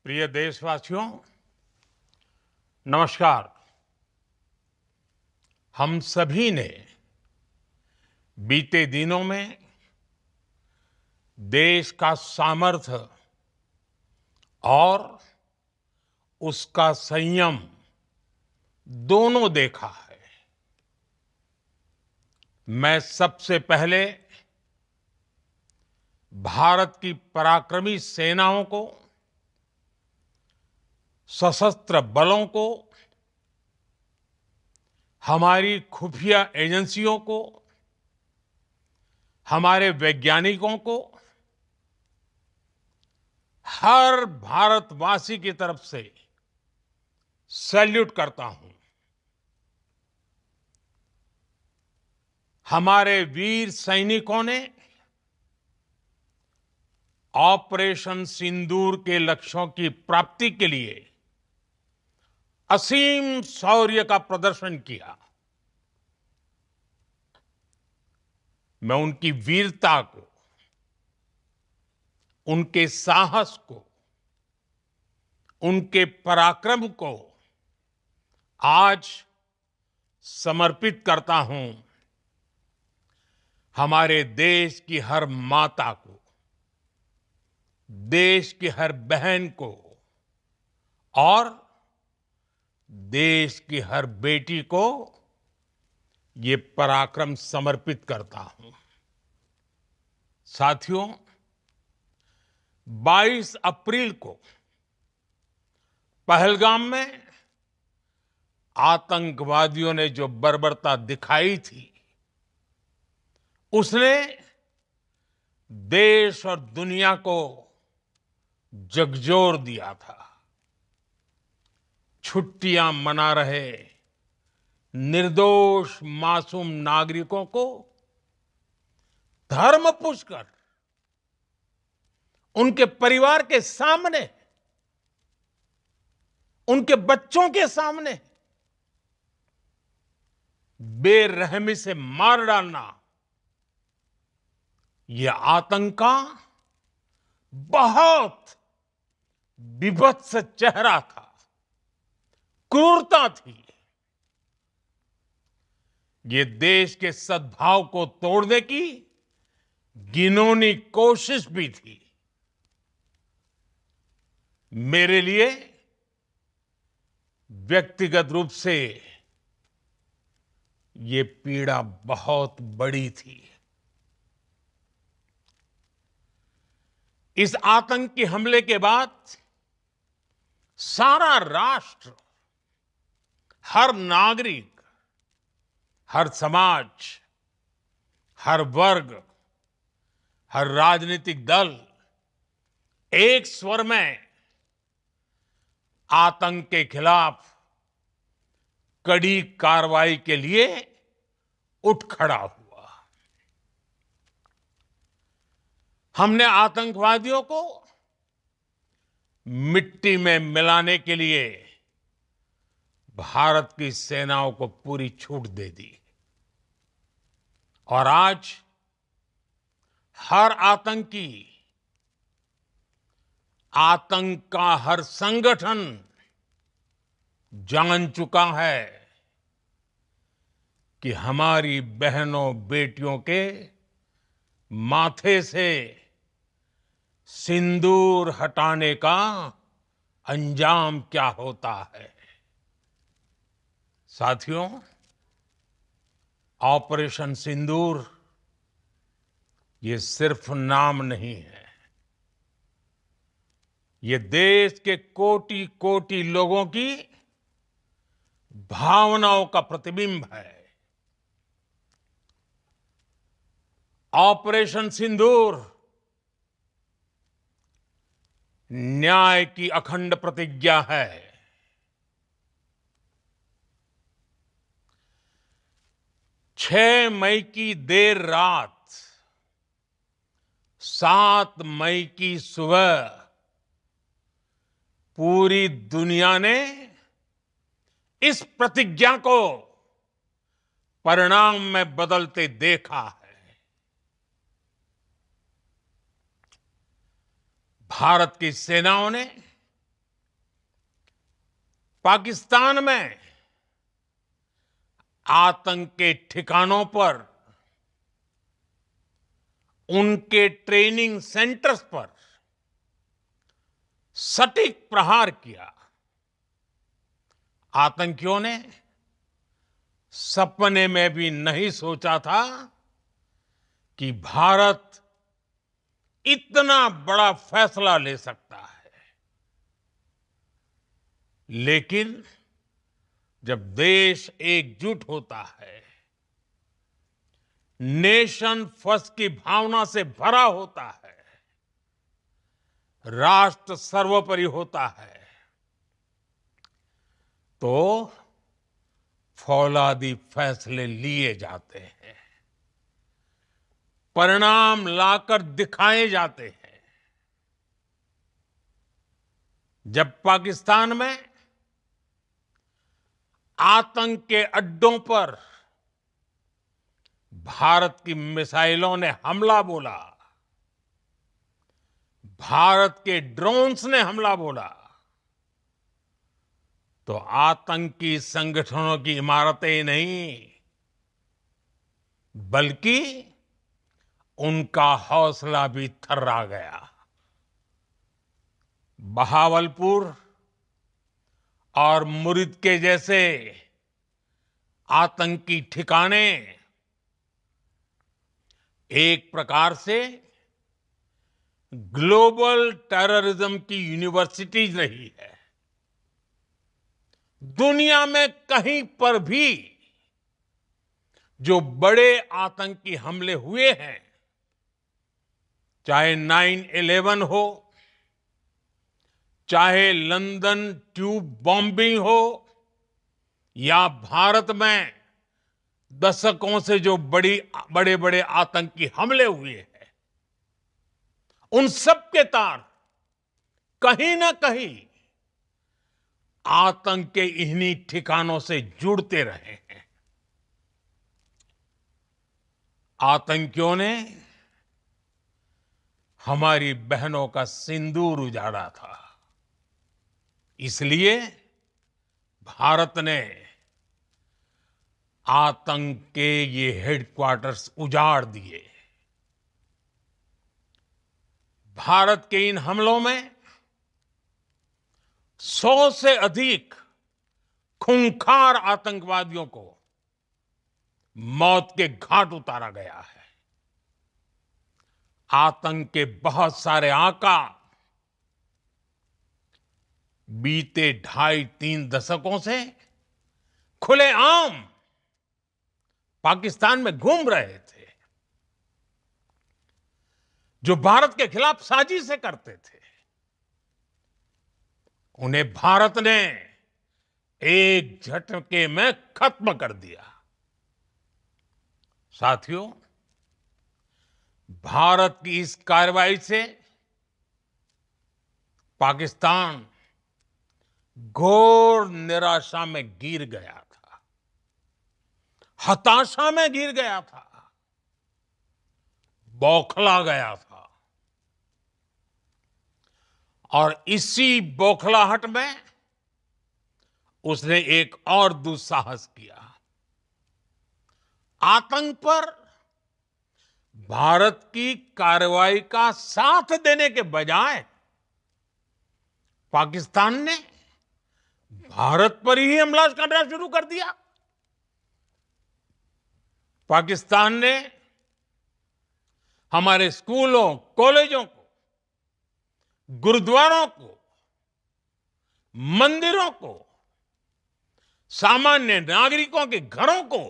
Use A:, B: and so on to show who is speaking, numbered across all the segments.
A: प्रिय देशवासियों, नमस्कार। हम सभी ने बीते दिनों में देश का सामर्थ्य और उसका संयम दोनों देखा है। मैं सबसे पहले भारत की पराक्रमी सेनाओं को, सशस्त्र बलों को, हमारी खुफिया एजेंसियों को, हमारे वैज्ञानिकों को, हर भारतवासी की तरफ से सैल्यूट करता हूं। हमारे वीर सैनिकों ने ऑपरेशन सिंदूर के लक्ष्यों की प्राप्ति के लिए असीम शौर्य का प्रदर्शन किया। मैं उनकी वीरता को, उनके साहस को, उनके पराक्रम को आज समर्पित करता हूं हमारे देश की हर माता को, देश की हर बहन को और देश की हर बेटी को ये पराक्रम समर्पित करता हूं। साथियों, 22 अप्रैल को पहलगाम में आतंकवादियों ने जो बर्बरता दिखाई थी, उसने देश और दुनिया को झकझोर दिया था। छुट्टियां मना रहे निर्दोष मासूम नागरिकों को धर्म पूछकर उनके परिवार के सामने, उनके बच्चों के सामने बेरहमी से मार डालना, यह आतंक का बहुत विभत्स चेहरा था, क्रूरता थी। ये देश के सद्भाव को तोड़ने की घिनौनी कोशिश भी थी। मेरे लिए व्यक्तिगत रूप से ये पीड़ा बहुत बड़ी थी। इस आतंकी हमले के बाद सारा राष्ट्र, हर नागरिक, हर समाज, हर वर्ग, हर राजनीतिक दल एक स्वर में आतंक के खिलाफ कड़ी कार्रवाई के लिए उठ खड़ा हुआ। हमने आतंकवादियों को मिट्टी में मिलाने के लिए भारत की सेनाओं को पूरी छूट दे दी और आज हर आतंकी, आतंक का हर संगठन जान चुका है कि हमारी बहनों बेटियों के माथे से सिंदूर हटाने का अंजाम क्या होता है। साथियों, ऑपरेशन सिंदूर ये सिर्फ नाम नहीं है, ये देश के कोटि कोटि लोगों की भावनाओं का प्रतिबिंब है। ऑपरेशन सिंदूर न्याय की अखंड प्रतिज्ञा है। 6 मई की देर रात, 7 मई की सुबह पूरी दुनिया ने इस प्रतिज्ञा को परिणाम में बदलते देखा है। भारत की सेनाओं ने पाकिस्तान में आतंक के ठिकानों पर, उनके ट्रेनिंग सेंटर्स पर सटीक प्रहार किया। आतंकियों ने सपने में भी नहीं सोचा था कि भारत इतना बड़ा फैसला ले सकता है। लेकिन जब देश एकजुट होता है, नेशन फर्स्ट की भावना से भरा होता है, राष्ट्र सर्वोपरि होता है, तो फौलादी फैसले लिए जाते हैं, परिणाम लाकर दिखाए जाते हैं। जब पाकिस्तान में आतंक के अड्डों पर भारत की मिसाइलों ने हमला बोला, भारत के ड्रोन्स ने हमला बोला, तो आतंकी संगठनों की इमारतें नहीं, बल्कि उनका हौसला भी थर्रा गया। बहावलपुर और मुरिद के जैसे आतंकी ठिकाने एक प्रकार से ग्लोबल टेररिज्म की यूनिवर्सिटीज रही है। दुनिया में कहीं पर भी जो बड़े आतंकी हमले हुए हैं, चाहे 9/11 हो, चाहे लंदन ट्यूब बॉम्बिंग हो, या भारत में दशकों से जो बड़े बड़े आतंकी हमले हुए हैं, उन सब के तार कहीं ना कहीं आतंक के इन्हीं ठिकानों से जुड़ते रहे हैं। आतंकियों ने हमारी बहनों का सिंदूर उजाड़ा था, इसलिए भारत ने आतंक के ये हेडक्वार्टर्स उजाड़ दिए। भारत के इन हमलों में 100 से अधिक खूंखार आतंकवादियों को मौत के घाट उतारा गया है। आतंक के बहुत सारे आका बीते 2.5-3 दशकों से खुलेआम पाकिस्तान में घूम रहे थे, जो भारत के खिलाफ साजिशें करते थे। उन्हें भारत ने एक झटके में खत्म कर दिया। साथियों, भारत की इस कार्रवाई से पाकिस्तान घोर निराशा में गिर गया था, हताशा में गिर गया था, बौखला गया था। और इसी बौखलाहट में उसने एक और दुस्साहस किया। आतंक पर भारत की कार्रवाई का साथ देने के बजाय पाकिस्तान ने भारत पर ही हमला करना शुरू कर दिया। पाकिस्तान ने हमारे स्कूलों, कॉलेजों को, गुरुद्वारों को, मंदिरों को, सामान्य नागरिकों के घरों को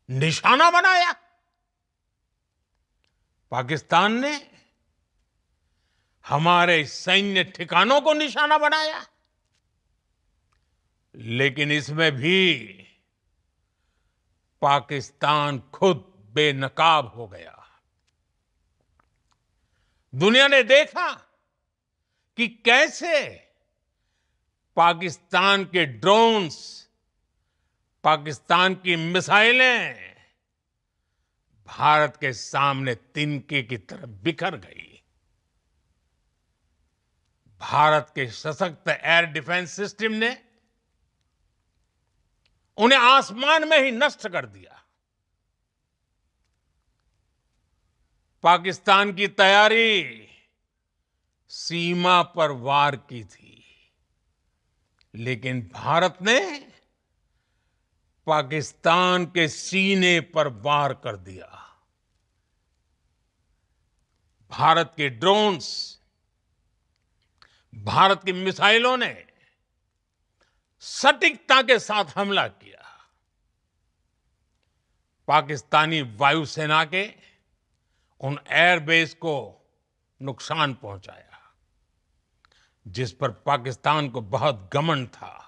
A: निशाना बनाया। पाकिस्तान ने हमारे सैन्य ठिकानों को निशाना बनाया। लेकिन इसमें भी पाकिस्तान खुद बेनकाब हो गया। दुनिया ने देखा कि कैसे पाकिस्तान के ड्रोन्स, पाकिस्तान की मिसाइलें भारत के सामने तिनके की तरह बिखर गई। भारत के सशक्त एयर डिफेंस सिस्टम ने उन्हें आसमान में ही नष्ट कर दिया। पाकिस्तान की तैयारी सीमा पर वार की थी, लेकिन भारत ने पाकिस्तान के सीने पर वार कर दिया। भारत के ड्रोन्स, भारत की मिसाइलों ने सटीकता के साथ हमला किया। पाकिस्तानी वायुसेना के उन एयरबेस को नुकसान पहुंचाया, जिस पर पाकिस्तान को बहुत घमंड था।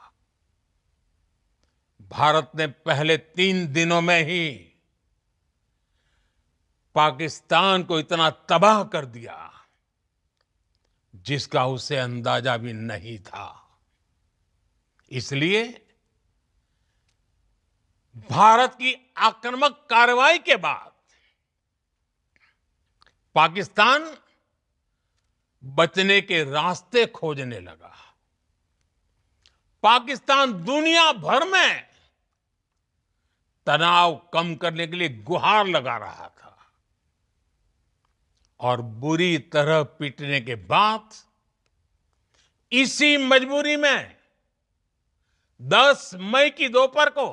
A: भारत ने पहले 3 दिनों में ही पाकिस्तान को इतना तबाह कर दिया जिसका उसे अंदाजा भी नहीं था। इसलिए भारत की आक्रामक कार्रवाई के बाद पाकिस्तान बचने के रास्ते खोजने लगा। पाकिस्तान दुनिया भर में तनाव कम करने के लिए गुहार लगा रहा था और बुरी तरह पीटने के बाद इसी मजबूरी में 10 मई की दोपहर को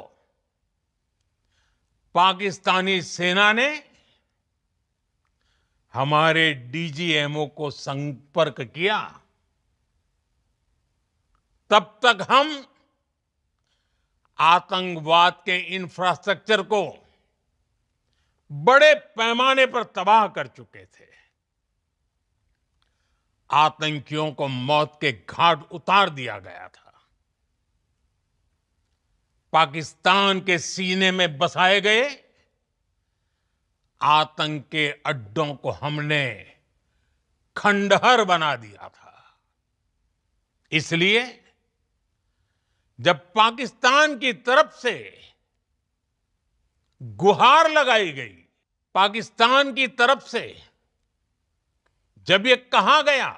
A: पाकिस्तानी सेना ने हमारे डीजीएमओ को संपर्क किया। तब तक हम आतंकवाद के इंफ्रास्ट्रक्चर को बड़े पैमाने पर तबाह कर चुके थे। आतंकियों को मौत के घाट उतार दिया गया था। पाकिस्तान के सीने में बसाए गए आतंक के अड्डों को हमने खंडहर बना दिया था। इसलिए जब पाकिस्तान की तरफ से गुहार लगाई गई, पाकिस्तान की तरफ से जब ये कहा गया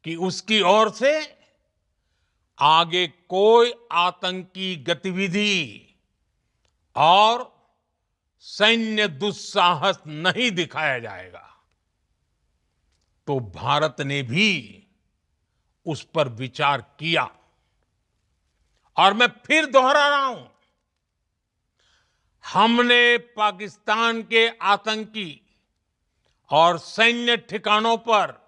A: कि उसकी ओर से आगे कोई आतंकी गतिविधि और सैन्य दुस्साहस नहीं दिखाया जाएगा, तो भारत ने भी उस पर विचार किया। और मैं फिर दोहरा रहा हूं, हमने पाकिस्तान के आतंकी और सैन्य ठिकानों पर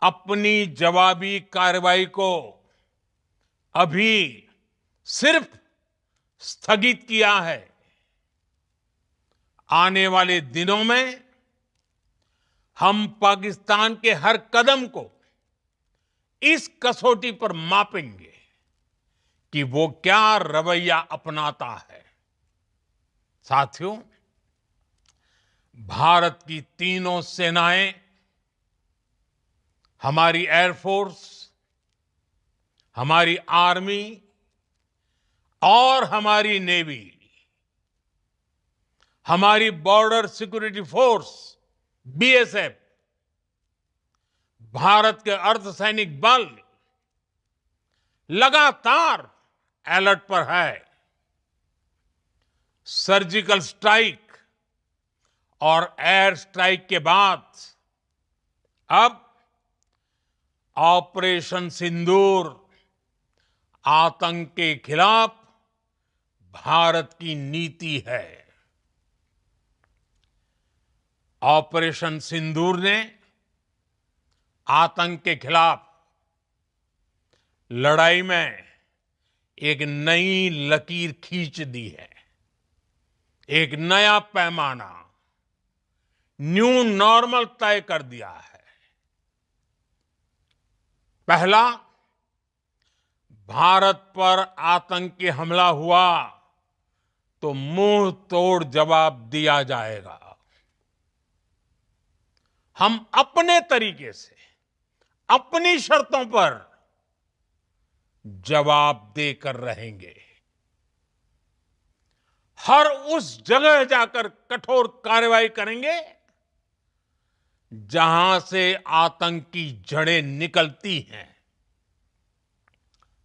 A: अपनी जवाबी कार्रवाई को अभी सिर्फ स्थगित किया है। आने वाले दिनों में हम पाकिस्तान के हर कदम को इस कसौटी पर मापेंगे कि वो क्या रवैया अपनाता है। साथियों, भारत की तीनों सेनाएं, हमारी एयरफोर्स, हमारी आर्मी और हमारी नेवी, हमारी border security force BSF, Bharat के अर्धसैनिक बल लगातार अलर्ट पर है। सर्जिकल स्ट्राइक और एयर स्ट्राइक के बाद अब ऑपरेशन सिंदूर आतंक के खिलाफ भारत की नीति है। ऑपरेशन सिंदूर ने आतंक के खिलाफ लड़ाई में एक नई लकीर खींच दी है, एक नया पैमाना, न्यू नॉर्मल तय कर दिया है। पहला, भारत पर आतंकी हमला हुआ तो मुंह तोड़ जवाब दिया जाएगा। हम अपने तरीके से, अपनी शर्तों पर जवाब देकर रहेंगे। हर उस जगह जाकर कठोर कार्रवाई करेंगे जहां से आतंक की जड़ें निकलती हैं।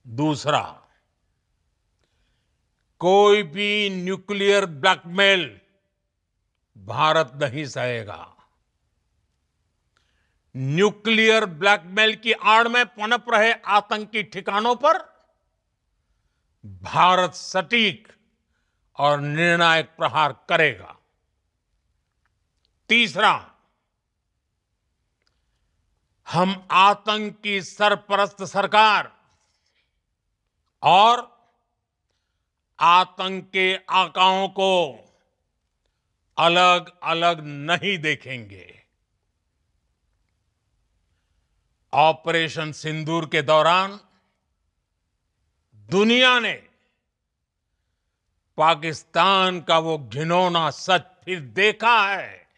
A: दूसरा, कोई भी न्यूक्लियर ब्लैकमेल भारत नहीं सहेगा। न्यूक्लियर ब्लैकमेल की आड़ में पनप रहे आतंकी ठिकानों पर भारत सटीक और निर्णायक प्रहार करेगा। तीसरा, हम आतंक की सरपरस्त सरकार और आतंक के आकाओं को अलग अलग नहीं देखेंगे। ऑपरेशन सिंदूर के दौरान दुनिया ने पाकिस्तान का वो घिनौना सच फिर देखा है,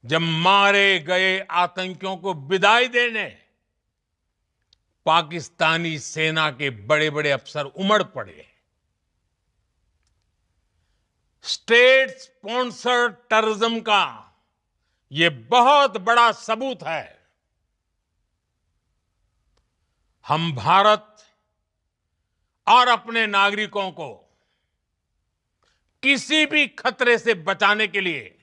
A: जब मारे गए आतंकियों को विदाई देने पाकिस्तानी सेना के बड़े बड़े अफसर उमड़ पड़े। स्टेट स्पॉन्सर्ड टेररिज्म का ये बहुत बड़ा सबूत है। हम भारत और अपने नागरिकों को किसी भी खतरे से बचाने के लिए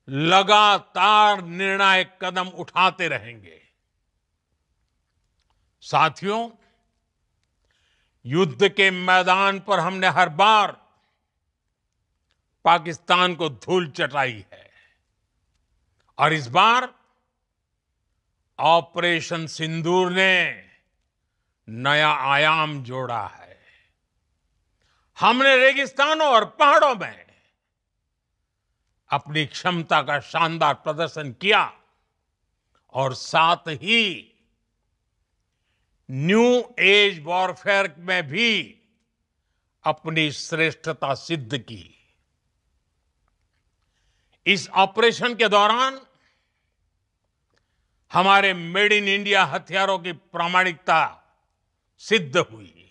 A: लगातार निर्णायक कदम उठाते रहेंगे। साथियों, युद्ध के मैदान पर हमने हर बार पाकिस्तान को धूल चटाई है और इस बार ऑपरेशन सिंदूर ने नया आयाम जोड़ा है। हमने रेगिस्तानों और पहाड़ों में अपनी क्षमता का शानदार प्रदर्शन किया और साथ ही न्यू एज वॉरफेयर में भी अपनी श्रेष्ठता सिद्ध की। इस ऑपरेशन के दौरान हमारे मेड इन इंडिया हथियारों की प्रामाणिकता सिद्ध हुई।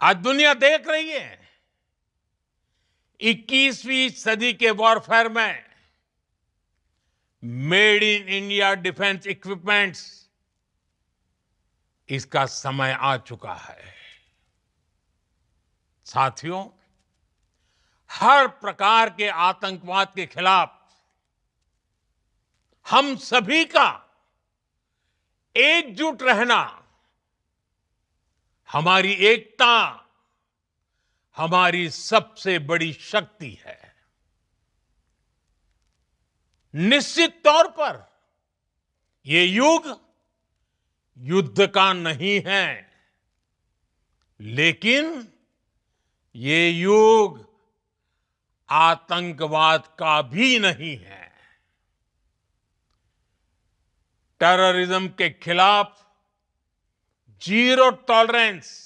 A: आज दुनिया देख रही है 21वीं सदी के वॉरफेयर में made in India defence equipments, इसका समय आ चुका है। साथियों, हर प्रकार के आतंकवाद के खिलाफ हम सभी का एकजुट रहना, हमारी एकता हमारी सबसे बड़ी शक्ति है। निश्चित तौर पर ये युग युद्ध का नहीं है, लेकिन ये युग आतंकवाद का भी नहीं है। टेररिज्म के खिलाफ जीरो टॉलरेंस,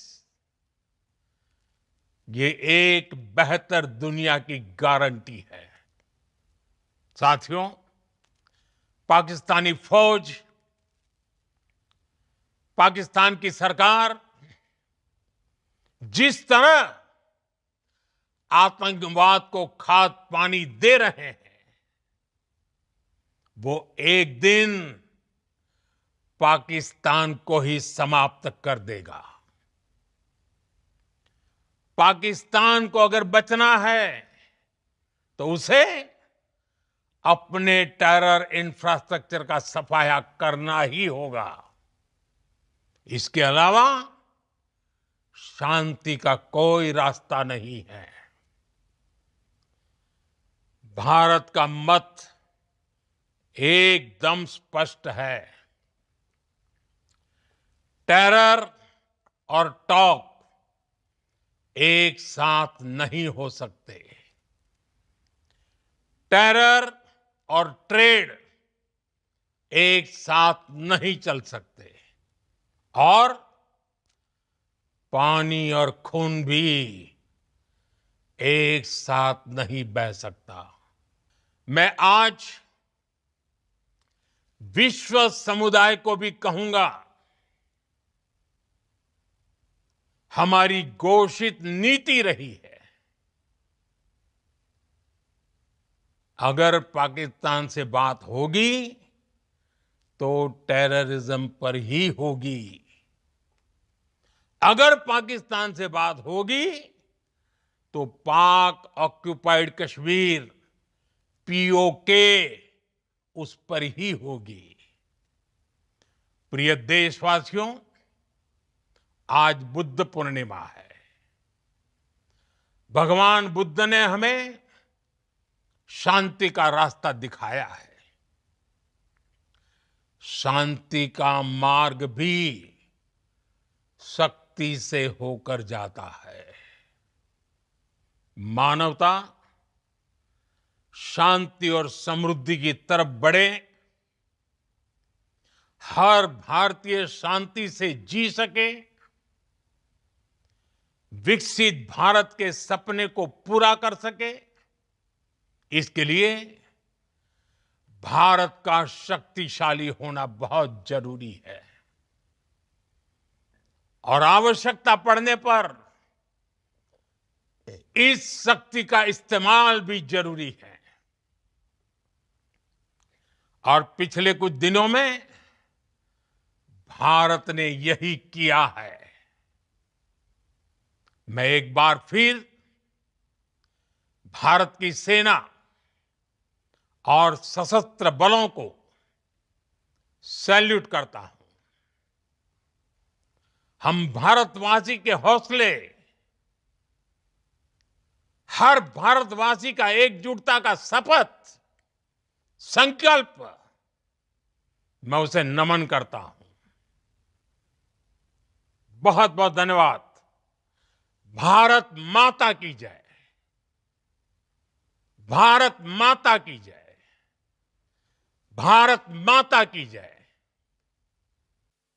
A: ये एक बेहतर दुनिया की गारंटी है। साथियों, पाकिस्तानी फौज, पाकिस्तान की सरकार जिस तरह आतंकवाद को खाद पानी दे रहे हैं, वो एक दिन पाकिस्तान को ही समाप्त कर देगा। पाकिस्तान को अगर बचना है तो उसे अपने टेरर इंफ्रास्ट्रक्चर का सफाया करना ही होगा। इसके अलावा शांति का कोई रास्ता नहीं है। भारत का मत एकदम स्पष्ट है। टेरर और टॉक एक साथ नहीं हो सकते। टेरर और ट्रेड एक साथ नहीं चल सकते और पानी और खून भी एक साथ नहीं बह सकता। मैं आज विश्व समुदाय को भी कहूंगा, हमारी घोषित नीति रही है अगर पाकिस्तान से बात होगी तो टेररिज्म पर ही होगी। अगर पाकिस्तान से बात होगी तो पाक ऑक्युपाइड कश्मीर पीओके उस पर ही होगी। प्रिय देशवासियों, आज बुद्ध पूर्णिमा है। भगवान बुद्ध ने हमें शांति का रास्ता दिखाया है। शांति का मार्ग भी शक्ति से होकर जाता है। मानवता शांति और समृद्धि की तरफ बढ़े, हर भारतीय शांति से जी सके, विकसित भारत के सपने को पूरा कर सके, इसके लिए भारत का शक्तिशाली होना बहुत जरूरी है। और आवश्यकता पड़ने पर इस शक्ति का इस्तेमाल भी जरूरी है। और पिछले कुछ दिनों में भारत ने यही किया है। मैं एक बार फिर भारत की सेना और सशस्त्र बलों को सैल्यूट करता हूं। हम भारतवासी के हौसले, हर भारतवासी का एकजुटता का शपथ, संकल्प, मैं उसे नमन करता हूं। बहुत बहुत धन्यवाद। भारत माता की जय। भारत माता की जय। भारत माता की जय।